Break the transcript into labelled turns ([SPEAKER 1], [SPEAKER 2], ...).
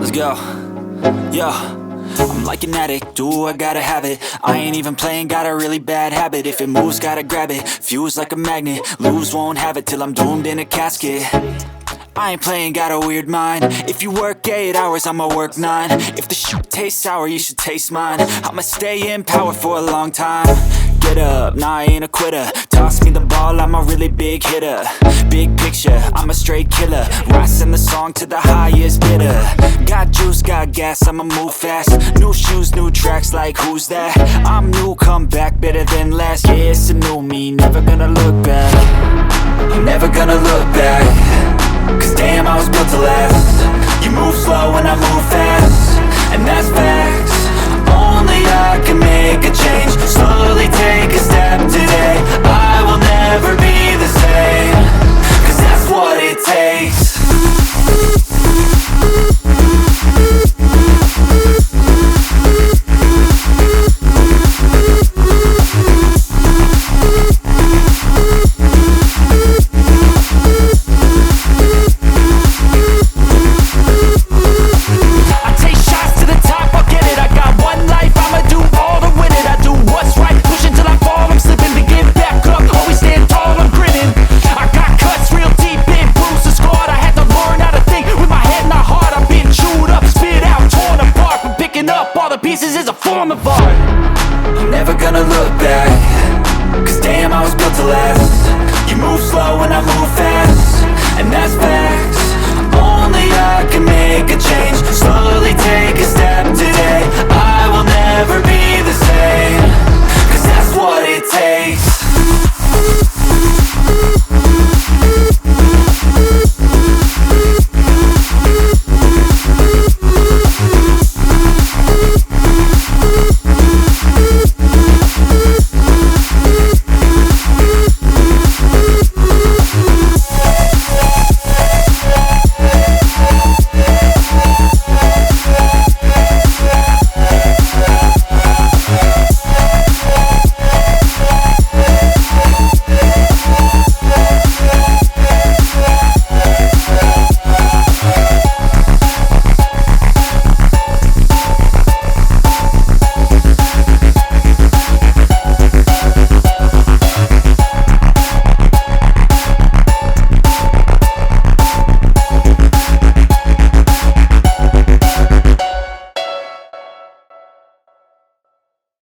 [SPEAKER 1] Let's go. Yo, I'm like an addict, do I gotta have it. I ain't even playing, got a really bad habit. If it moves, gotta grab it, fuse like a magnet. Lose, won't have it till I'm doomed in a casket. I ain't playing, got a weird mind. If you work 8 hours, I'ma work 9. If the shit tastes sour, you should taste mine. I'ma stay in power for a long time. Get up, nah, I ain't a quitter. Toss me the ball, I'm a really big hitter. Big picture, I'm a straight killer. Rising the song to the highest bidder. Got juice, got gas, I'ma move fast. New shoes, new tracks, like who's that? I'm new, come back, better than last. Yeah, it's a new me, never gonna look back. I'm never gonna look back. Cause damn, I was built to last. You move slow and I move fast, and that's facts. Only I can make a change. Slowly take a step today. I will never be the same. Cause that's what it takes. Pieces is a form of art. I'm never gonna look back. Cause damn, I was built to last. You move slow and I move fast, and that's fast.